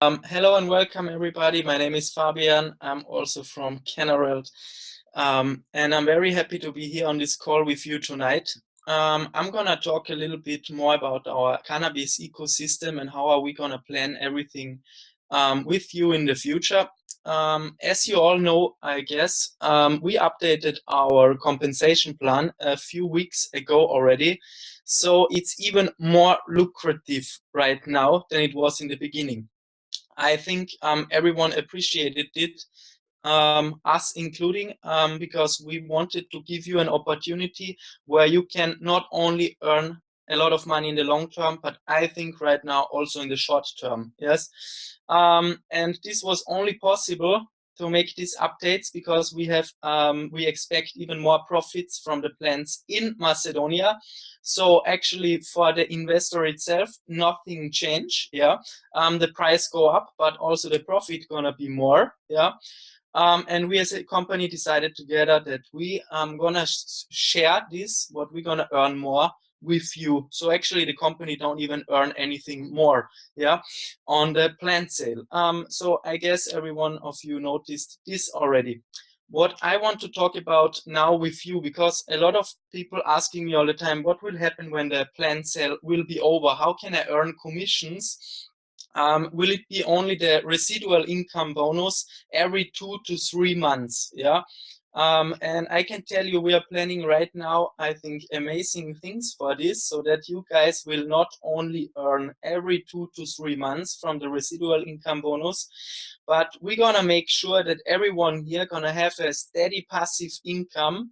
Hello and welcome everybody. My name is Fabian. I'm also from Cannerald, and I'm very happy to be here on this call with you tonight. I'm gonna talk a little bit more about our cannabis ecosystem and how are we gonna plan everything with you in the future. As you all know, I guess, we updated our compensation plan a few weeks ago already. So it's even more lucrative right now than it was in the beginning. I think everyone appreciated it, us including, because we wanted to give you an opportunity where you can not only earn a lot of money in the long term, but I think right now also in the short term. Yes. And this was only possible to make these updates because we expect even more profits from the plants in Macedonia. So actually for the investor itself, nothing changed. Yeah. The price go up, but also the profit gonna be more. Yeah. And we as a company decided together that we gonna share this, what we're gonna earn more with you. So actually the company don't even earn anything more, yeah, on the plant sale. So I guess every one of you noticed this already. What I want to talk about now with you, because a lot of people asking me all the time, what will happen when the plant sale will be over? How can I earn commissions? Will it be only the residual income bonus every 2 to 3 months? Yeah. And I can tell you we are planning right now, I think, amazing things for this so that you guys will not only earn every 2 to 3 months from the residual income bonus, but we're gonna make sure that everyone here gonna have a steady passive income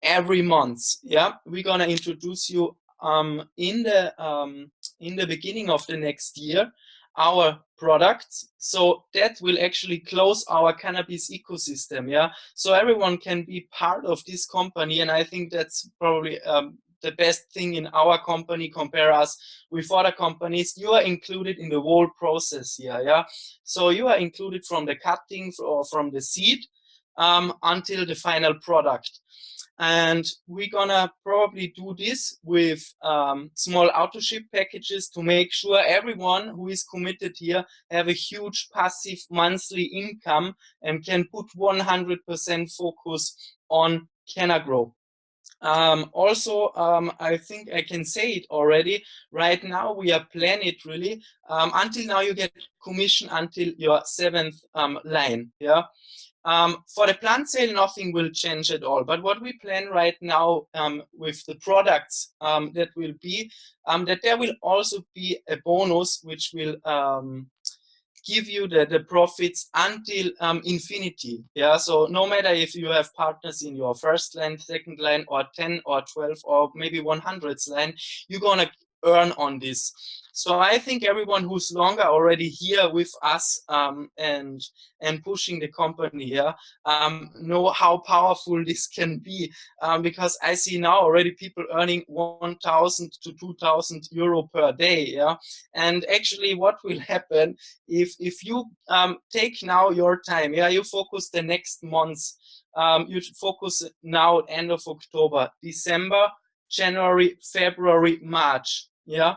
every month. Yeah, we're gonna introduce you in the beginning of the next year our products, so that will actually close our cannabis ecosystem. Yeah, so everyone can be part of this company, and I think that's probably the best thing in our company. Compare us with other companies, you are included in the whole process here. Yeah, so you are included from the cutting or from the seed until the final product. And we're gonna probably do this with small auto ship packages to make sure everyone who is committed here have a huge passive monthly income and can put 100% focus on Cannergrow. I think I can say it already. Right now, we are planning it really. Until now, you get commission until your 7th line. Yeah. For the plant sale, nothing will change at all. But what we plan right now with the products that will be that there will also be a bonus which will give you the profits until infinity. Yeah, so no matter if you have partners in your first line, second line, or 10 or 12 or maybe 100th line, you're gonna earn on this. So I think everyone who's longer already here with us and pushing the company here know how powerful this can be, because I see now already people earning 1,000 to 2,000 euro per day. Yeah, and actually what will happen if you take now your time, yeah, you focus the next months, you focus now end of October, December, January, February, March. Yeah,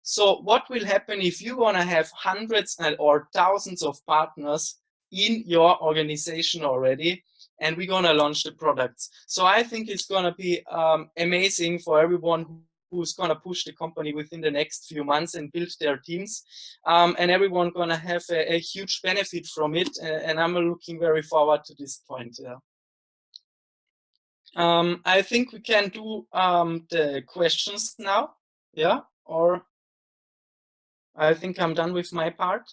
so what will happen if you're gonna have hundreds or thousands of partners in your organization already, and we're gonna launch the products? So I think it's gonna be amazing for everyone who's gonna push the company within the next few months and build their teams, and everyone gonna have a huge benefit from it. And I'm looking very forward to this point. Yeah. I think we can do the questions now. Yeah, or I think I'm done with my part.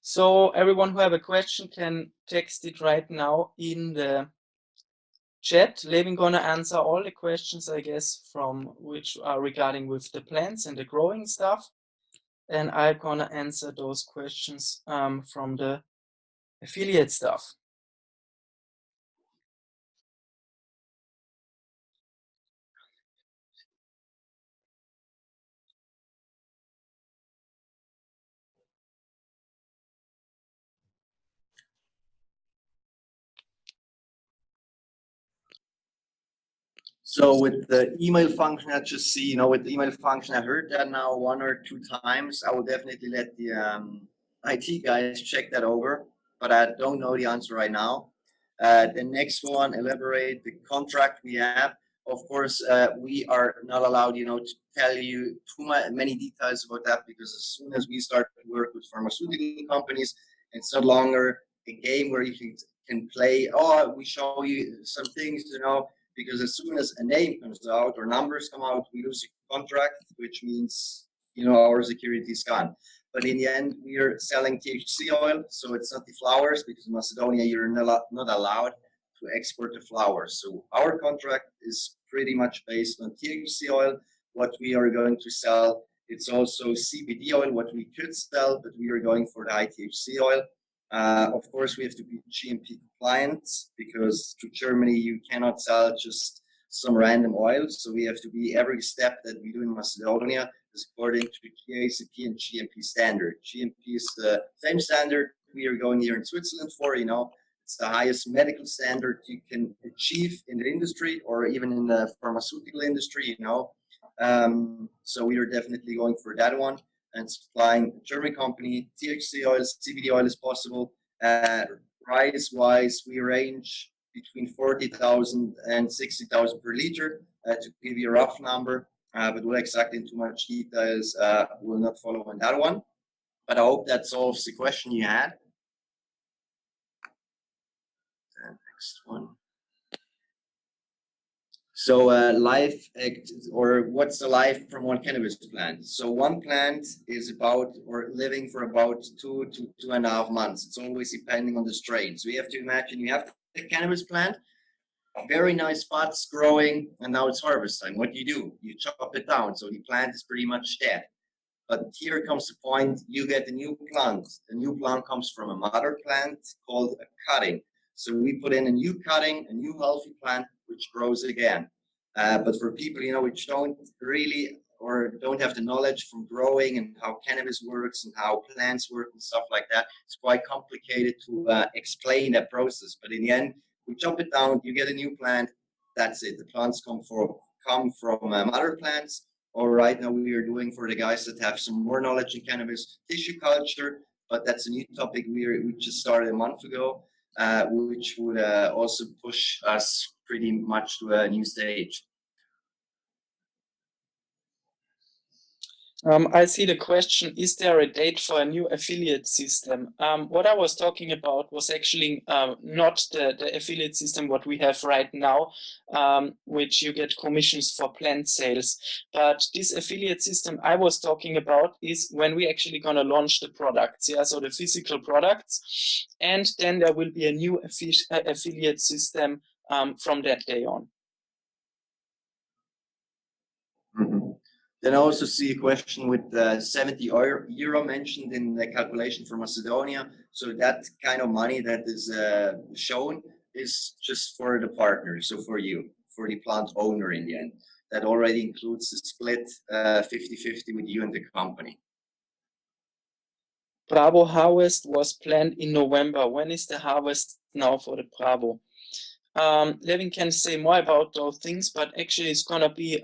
So everyone who have a question can text it right now in the chat. Levin gonna answer all the questions, I guess, from which are regarding with the plants and the growing stuff. And I'm gonna answer those questions from the affiliate stuff. So with the email function, I just see, with the email function, I heard that now 1 or 2 times. I will definitely let the IT guys check that over, but I don't know the answer right now. The next one, elaborate the contract we have. Of course, we are not allowed, to tell you many details about that, because as soon as we start to work with pharmaceutical companies, it's no longer a game where you can play. Oh, we show you some things, because as soon as a name comes out or numbers come out, we lose a contract, which means, our security is gone. But in the end, we are selling THC oil, so it's not the flowers, because in Macedonia, you're not allowed to export the flowers. So our contract is pretty much based on THC oil, what we are going to sell. It's also CBD oil, what we could sell, but we are going for the high THC oil. Of course, we have to be GMP compliant, because to Germany, you cannot sell just some random oil. So we have to be, every step that we do in Macedonia is according to GACP and GMP standard. GMP is the same standard we are going here in Switzerland for, it's the highest medical standard you can achieve in the industry, or even in the pharmaceutical industry, so we are definitely going for that one, and supplying a German company. THC oil, CBD oil is possible. Price-wise, we range between 40,000 and 60,000 per liter, to give you a rough number, but we'll exactly into much details will not follow on that one. But I hope that solves the question you had. The next one. So life, or what's the life from one cannabis plant? So one plant is about, or living for about 2 to 2.5 months. It's always depending on the strain. So you have to imagine you have the cannabis plant, very nice pots growing, and now it's harvest time. What do? You chop it down. So the plant is pretty much dead. But here comes the point, you get a new plant. The new plant comes from a mother plant called a cutting. So we put in a new cutting, a new healthy plant, which grows again. But for people, which don't really, or don't have the knowledge from growing and how cannabis works and how plants work and stuff like that, it's quite complicated to explain that process. But in the end, we chop it down, you get a new plant, that's it. The plants come from mother plants. Or right now we are doing, for the guys that have some more knowledge in cannabis, tissue culture, but that's a new topic we just started a month ago, which would also push us pretty much to a new stage. I see the question, is there a date for a new affiliate system? What I was talking about was actually not the affiliate system what we have right now, which you get commissions for plant sales. But this affiliate system I was talking about is when we actually going to launch the products, so the physical products. And then there will be a new affiliate system from that day on. Then I also see a question with 70 euro mentioned in the calculation for Macedonia. So that kind of money that is shown is just for the partner, so for you, for the plant owner in the end. That already includes the split 50-50 with you and the company. Bravo harvest was planned in November. When is the harvest now for the Bravo? Levin can say more about those things, but actually it's going to be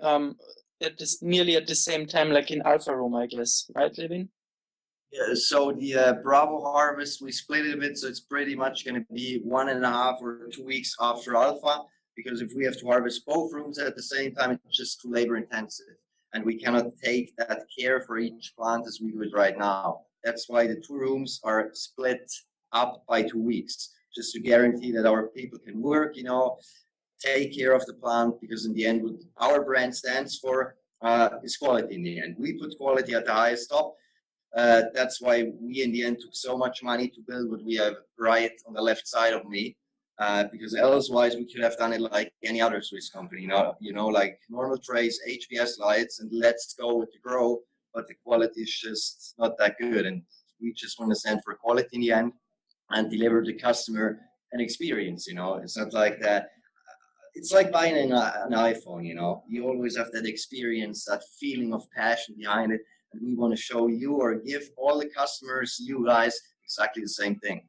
nearly at the same time like in Alpha Room, I guess. Right, Levin? Yeah, so the Bravo harvest, we split it a bit, so it's pretty much going to be 1.5 or 2 weeks after Alpha, because if we have to harvest both rooms at the same time, it's just too labor intensive. And we cannot take that care for each plant as we do it right now. That's why the 2 rooms are split up by 2 weeks, just to guarantee that our people can work, take care of the plant, because in the end, what our brand stands for is quality in the end. We put quality at the highest top. That's why we in the end took so much money to build what we have right on the left side of me, because elsewise we could have done it like any other Swiss company, like normal trays, HBS lights, and let's go with the grow, but the quality is just not that good. And we just want to stand for quality in the end and deliver the customer an experience. It's not like that. It's like buying an iPhone, you always have that experience, that feeling of passion behind it. And we want to show you, or give all the customers, you guys, exactly the same thing.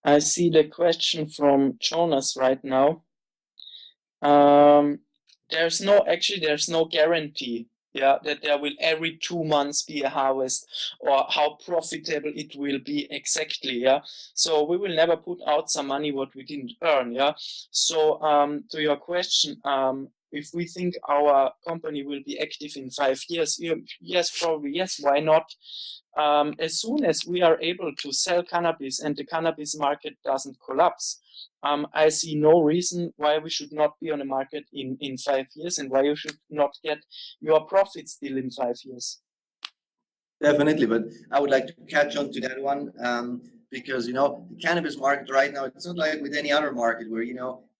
I see the question from Jonas right now. There's no guarantee, yeah, that there will every 2 months be a harvest or how profitable it will be exactly, yeah. So we will never put out some money what we didn't earn, yeah. So to your question, if we think our company will be active in 5 years, yes, probably yes, why not? As soon as we are able to sell cannabis and the cannabis market doesn't collapse, I see no reason why we should not be on the market in 5 years and why you should not get your profits still in 5 years. Definitely, but I would like to catch on to that one because the cannabis market right now, it's not like with any other market where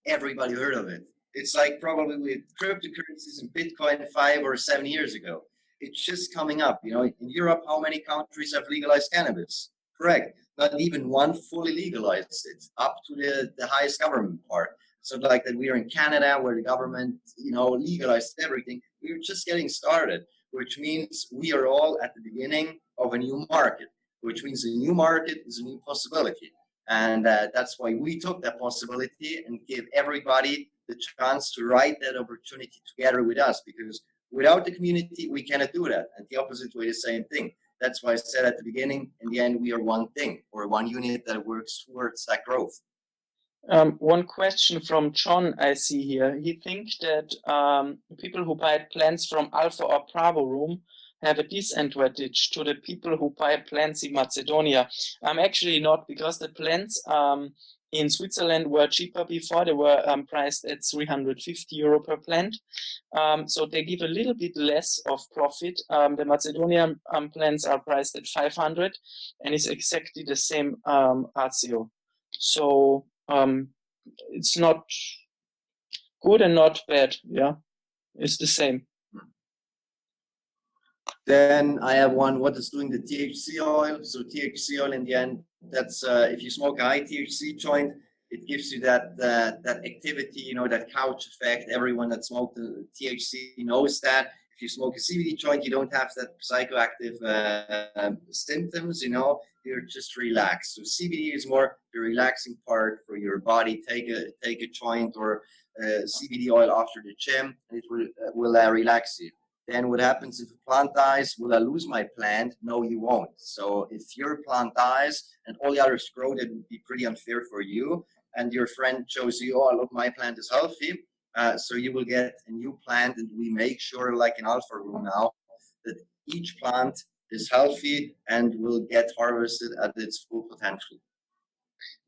everybody heard of it. It's like probably with cryptocurrencies and Bitcoin 5 or 7 years ago. It's just coming up. In Europe, how many countries have legalized cannabis? Correct. Not even one fully legalized it, up to the highest government part. So like that, we are in Canada where the government legalized everything. We're just getting started, which means we are all at the beginning of a new market, which means a new market is a new possibility. And that's why we took that possibility and gave everybody the chance to ride that opportunity together with us, because without the community, we cannot do that. And the opposite way, the same thing. That's why I said at the beginning, in the end, we are one thing or one unit that works towards that growth. One question from John I see here. He thinks that people who buy plants from Alpha or Bravo Room have a disadvantage to the people who buy plants in Macedonia. Actually not, because the plants in Switzerland were cheaper before. They were priced at 350 euro per plant. So they give a little bit less of profit. The Macedonian plants are priced at 500 and it's exactly the same ratio. So it's not good and not bad, yeah. It's the same. Then I have one, what is doing the THC oil? So THC oil in the end, that's if you smoke a high THC joint, it gives you that activity, that couch effect. Everyone that smoked the THC knows that. If you smoke a CBD joint, you don't have that psychoactive symptoms, you're just relaxed. So CBD is more the relaxing part for your body. Take a joint or CBD oil after the gym, and it will relax you. Then what happens if a plant dies? Will I lose my plant? No, you won't. So if your plant dies and all the others grow, that would be pretty unfair for you. And your friend shows you, oh, look, my plant is healthy. So you will get a new plant, and we make sure, like in Alpha Room now, that each plant is healthy and will get harvested at its full potential.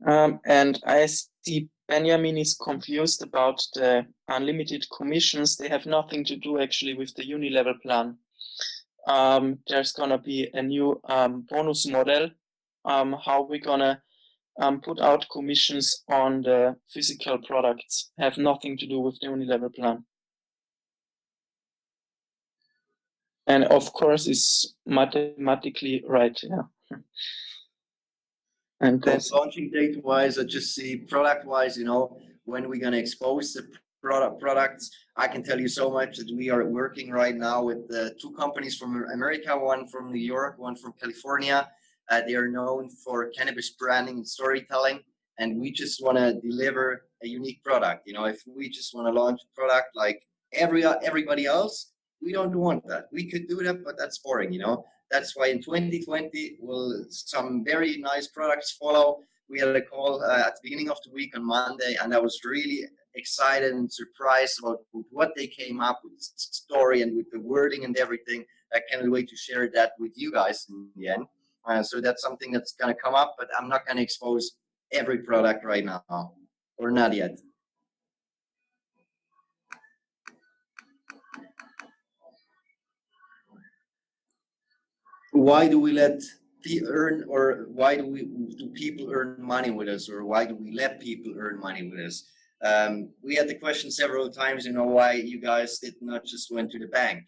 And I see Benjamin is confused about the unlimited commissions. They have nothing to do actually with the uni-level plan. There's gonna be a new bonus model. How we're gonna put out commissions on the physical products have nothing to do with the uni-level plan. And of course, it's mathematically right, yeah. And launching date wise, I just see product wise, when we're going to expose the products. I can tell you so much that we are working right now with two companies from America, one from New York, one from California. They are known for cannabis branding and storytelling, and we just want to deliver a unique product. If we just want to launch a product like everybody else, we don't want that. We could do that, but that's boring. That's why in 2020 will some very nice products follow. We had a call at the beginning of the week on Monday, and I was really excited and surprised about what they came up with, the story and with the wording and everything. I can't wait to share that with you guys in the end. So that's something that's going to come up, but I'm not going to expose every product right now, or not yet. Why do we let earn, or why do people earn money with us, or why do we let people earn money with us? We had the question several times, why you guys did not just went to the bank.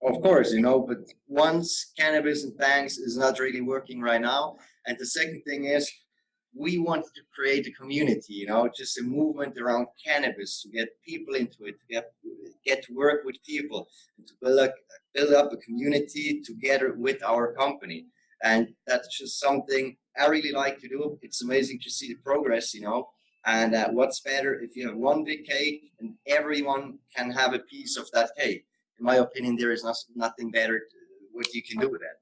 Of course, but once cannabis and banks is not really working right now. And the second thing is, we want to create a community, just a movement around cannabis to get people into it, to get to work with people, and to build up a community together with our company. And that's just something I really like to do. It's amazing to see the progress, And what's better if you have one big cake and everyone can have a piece of that cake? In my opinion, there is nothing better what you can do with that.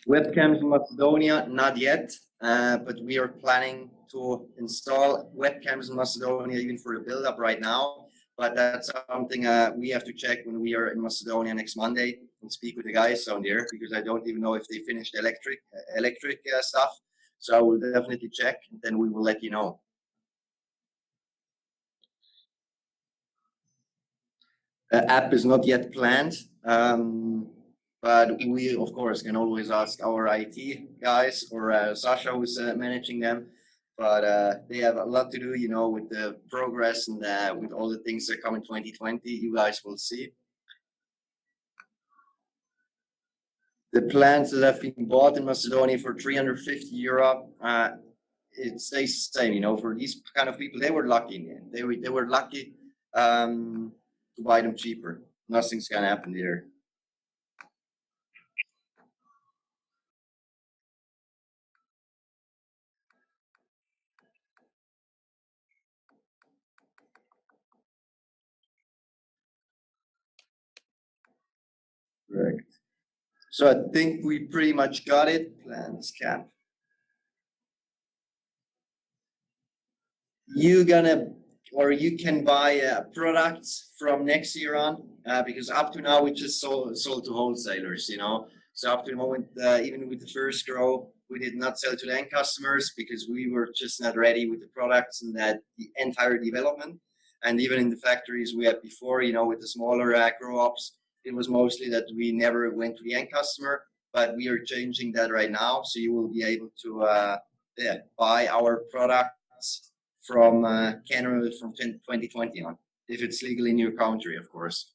Webcams in Macedonia, not yet, but we are planning to install webcams in Macedonia even for the build-up right now. But that's something we have to check when we are in Macedonia next Monday and speak with the guys down there, because I don't even know if they finished electric stuff. So I will definitely check, and then we will let you know. App is not yet planned. But we, of course, can always ask our IT guys or Sasha, who's managing them. But they have a lot to do, with the progress and with all the things that come in 2020. You guys will see. The plants that have been bought in Macedonia for 350 euro, it stays the same. For these kind of people, they were lucky in the end. They were lucky to buy them cheaper. Nothing's gonna happen there. Correct. So I think we pretty much got it. Plans cap. You can buy products from next year on, because up to now we just sold to wholesalers. So up to the moment, even with the first grow, we did not sell to the end customers because we were just not ready with the products and that the entire development. And even in the factories we had before, with the smaller grow ops, it was mostly that we never went to the end customer. But we are changing that right now, so you will be able to buy our products from Cannerald from 2020 on, if it's legal in your country, of course.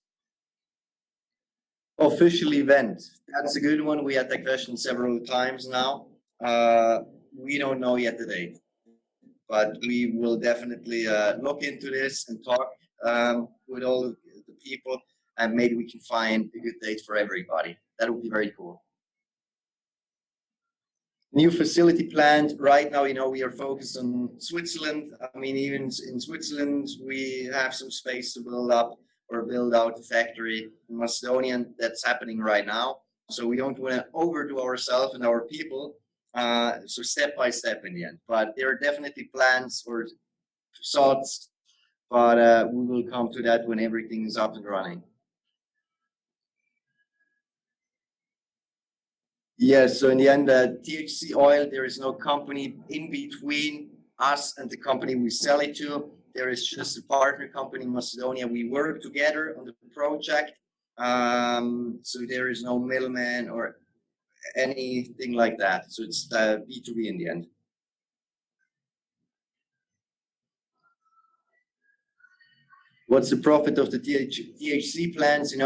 Official event. That's a good one. We had that question several times now. We don't know yet the date, but we will definitely look into this and talk with all the people, and maybe we can find a good date for everybody. That would be very cool. New facility planned right now. We are focused on Switzerland. I mean, even in Switzerland, we have some space to build up or build out the factory. In Macedonia, that's happening right now. So we don't want to overdo ourselves and our people. So step by step in the end. But there are definitely plans or thoughts, but we will come to that when everything is up and running. Yes, so in the end, THC oil, there is no company in between us and the company we sell it to. There is just a partner company in Macedonia. We work together on the project. So there is no middleman or anything like that. So it's B2B in the end. What's the profit of the THC plants? In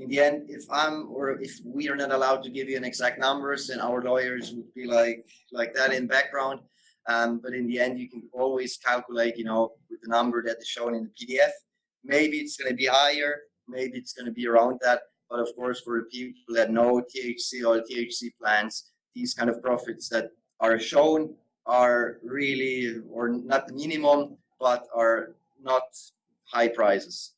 the end, if we are not allowed to give you an exact numbers, then our lawyers would be like that in background. But in the end, you can always calculate, with the number that is shown in the PDF. Maybe it's going to be higher, maybe it's going to be around that. But of course, for the people that know THC or THC plants, these kind of profits that are shown are really, or not the minimum, but are not high prices.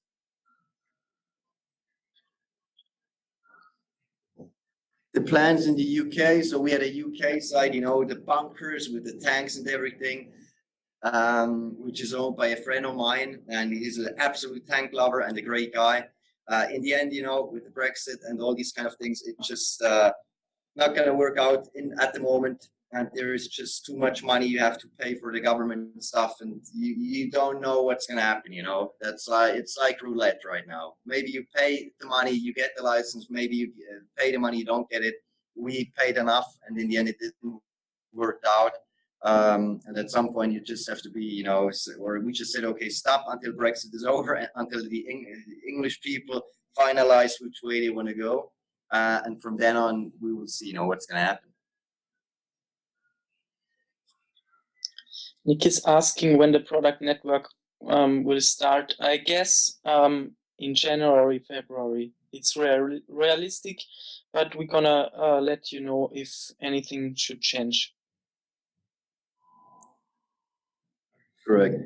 The plants in the UK, so we had a UK side, the bunkers with the tanks and everything, which is owned by a friend of mine, and he's an absolute tank lover and a great guy. In the end, with the Brexit and all these kind of things, it's just not going to work out at the moment. And there is just too much money you have to pay for the government and stuff, and you don't know what's going to happen. That's it's like roulette right now. Maybe you pay the money, you get the license. Maybe you pay the money, you don't get it. We paid enough, and in the end, it didn't work out. And at some point, you just have to be, or we just said, okay, stop until Brexit is over, until the English people finalize which way they want to go, and from then on, we will see, what's going to happen. Nick is asking when the product network will start. I guess in January, February. It's realistic, but we're gonna let you know if anything should change. Correct.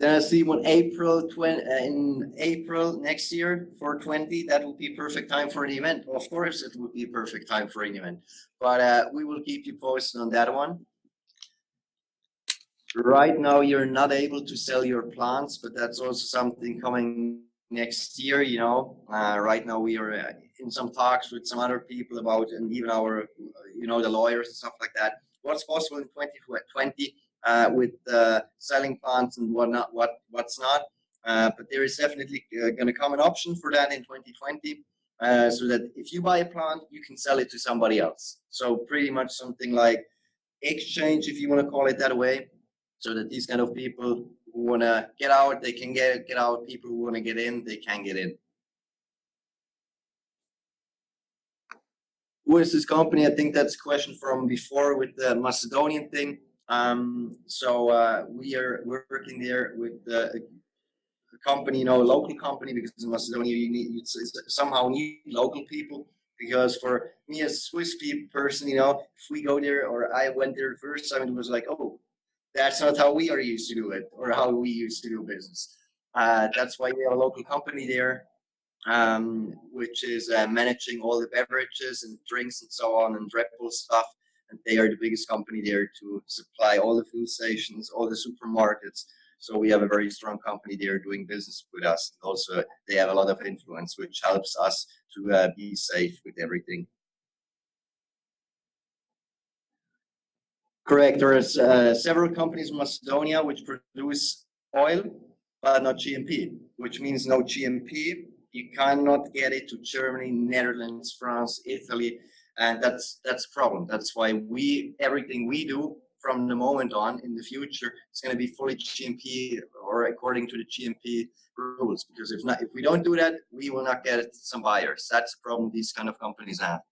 Then I see in April next year for 20, that would be perfect time for an event. Of course, it would be a perfect time for an event, but we will keep you posted on that one. Right now, you're not able to sell your plants, but that's also something coming next year. Right now we are in some talks with some other people about, and even our, the lawyers and stuff like that. What's possible in 2020 with selling plants and whatnot, what's not. But there is definitely going to come an option for that in 2020, so that if you buy a plant, you can sell it to somebody else. So pretty much something like exchange, if you want to call it that way. So that these kind of people who want to get out, they can get out. People who want to get in, they can get in. Who is this company? I think that's a question from before with the Macedonian thing. We are working there with a company, a local company, because in Macedonia you somehow need local people. Because for me as a Swiss person, if we go there, or I went there the first time, it was like, oh, that's not how we are used to do it, or how we used to do business. That's why we have a local company there, which is managing all the beverages and drinks and so on, and Red Bull stuff. And they are the biggest company there to supply all the fuel stations, all the supermarkets. So we have a very strong company there doing business with us. Also, they have a lot of influence, which helps us to be safe with everything. Correct. There is several companies in Macedonia which produce oil, but not GMP, which means no GMP. You cannot get it to Germany, Netherlands, France, Italy, and that's a problem. That's why everything we do from the moment on in the future is going to be fully GMP or according to the GMP rules. Because if we don't do that, we will not get some buyers. That's the problem these kind of companies have.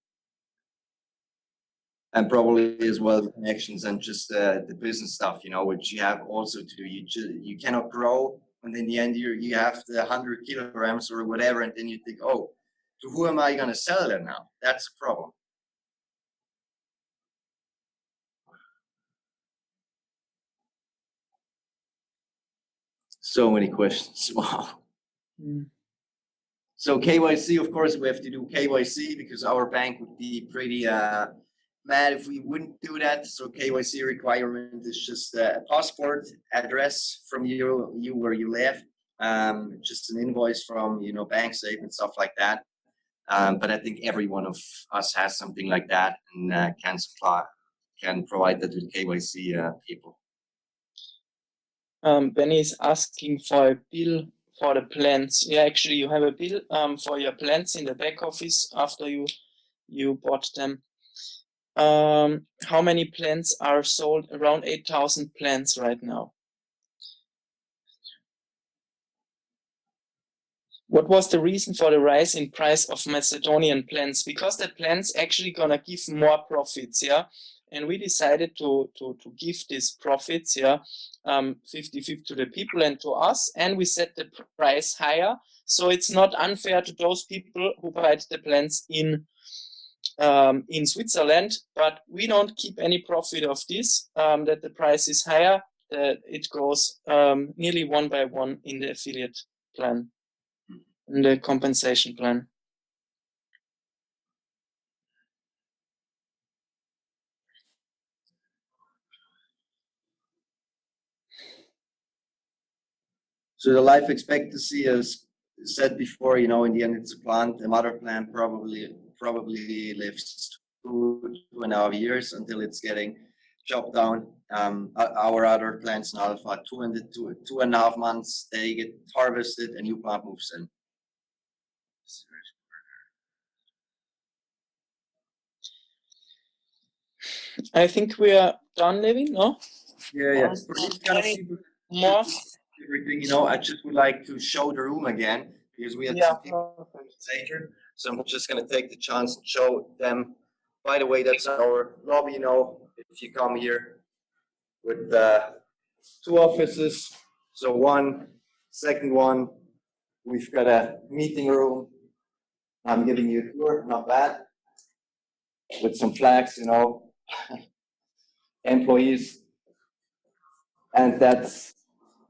And probably as well the connections and just the business stuff, which you have also to do. You cannot grow, and in the end you have the 100 kilograms or whatever, and then you think, oh, to who am I going to sell it now? That's a problem. So many questions. Wow. So KYC, of course, we have to do KYC because our bank would be pretty mad if we wouldn't do that. So KYC requirement is just a passport, address from you where you live, just an invoice from bank statement, stuff like that. But I think every one of us has something like that and can provide that to the KYC people. Benny is asking for a bill for the plants. Yeah, actually, you have a bill for your plants in the back office after you bought them. How many plants are sold? Around 8,000 plants right now. What was the reason for the rise in price of Macedonian plants? Because the plants actually gonna give more profits, yeah. And we decided to give these profits, yeah, 50-50 to the people and to us, and we set the price higher. So it's not unfair to those people who buy the plants in Switzerland, but we don't keep any profit of this, that the price is higher. It goes nearly one by one in the affiliate plan, in the compensation plan. So the life expectancy, as said before, in the end it's a plant. The mother plant probably lives 2.5 years until it's getting chopped down. Our other plants in Alpha, 2.5 months, they get harvested, a new plant moves in. I think we are done, Levin, no? Yeah. For these kind of people, more? everything, I just would like to show the room again because we had some people later. So I'm just going to take the chance and show them. By the way, that's our lobby, if you come here with 2 offices. So second one, We've got a meeting room. I'm giving you a tour, not bad. With some flags, you know, employees. And that's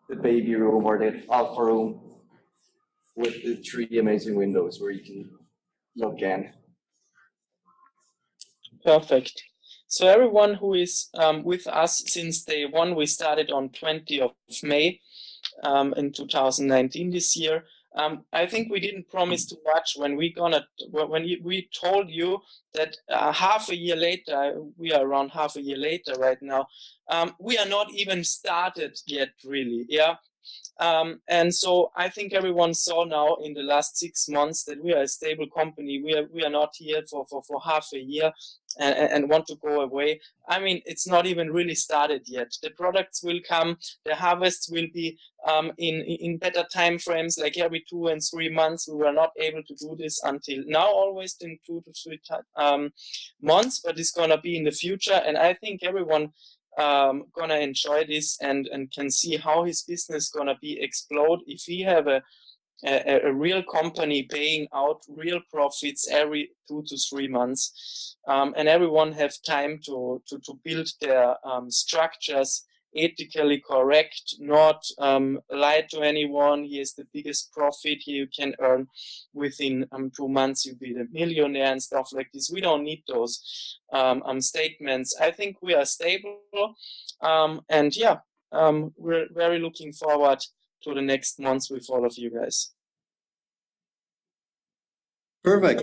the baby room or the alpha room with the 3 amazing windows where you can look in. Perfect. So everyone who is with us since day one, we started on 20th of May in 2019 this year. I think we didn't promise too much when we told you that half a year later, we are around half a year later right now. We are not even started yet, really. Yeah. And so I think everyone saw now in the last 6 months that we are a stable company. We are not here for half a year and want to go away. I mean, it's not even really started yet. The products will come, the harvests will be in better time frames, like every 2 and 3 months. We were not able to do this until now, always in 2 to 3 months, but it's gonna be in the future. And I think everyone gonna enjoy this and can see how his business gonna be explode if we have a real company paying out real profits every 2 to 3 months, and everyone have time to build their structures ethically correct, not lie to anyone. Here's the biggest profit here you can earn within 2 months. You'll be the millionaire and stuff like this. We don't need those statements. I think we are stable, and yeah, we're very looking forward to the next months with all of you guys. Perfect.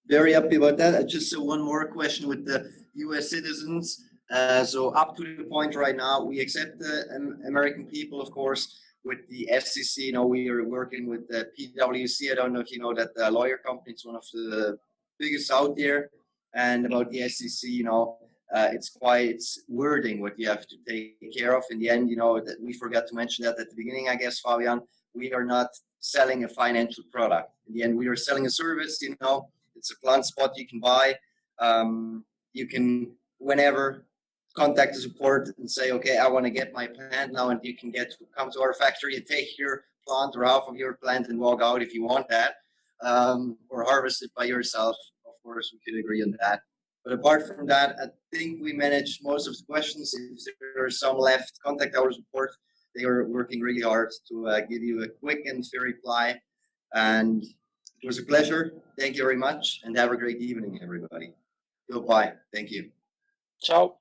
Very happy about that. Just one more question with the US citizens. So up to the point right now, we accept the American people, of course, with the SEC. You know, we are working with the PwC. I don't know if you know that the lawyer company is one of the biggest out there. And about the SEC, you know, it's quite wording what you have to take care of. In the end, you know, that we forgot to mention that at the beginning, I guess, Fabian, we are not selling a financial product. In the end, we are selling a service, you know. It's a plant spot you can buy. You can, whenever, contact the support and say, okay, I want to get my plant now, and you can come to our factory and take your plant or half of your plant and walk out if you want that, or harvest it by yourself. Of course, we could agree on that. But apart from that, I think we managed most of the questions. If there are some left, contact our support. They are working really hard to give you a quick and fair reply. And it was a pleasure. Thank you very much, and have a great evening, everybody. Goodbye. Thank you. Ciao.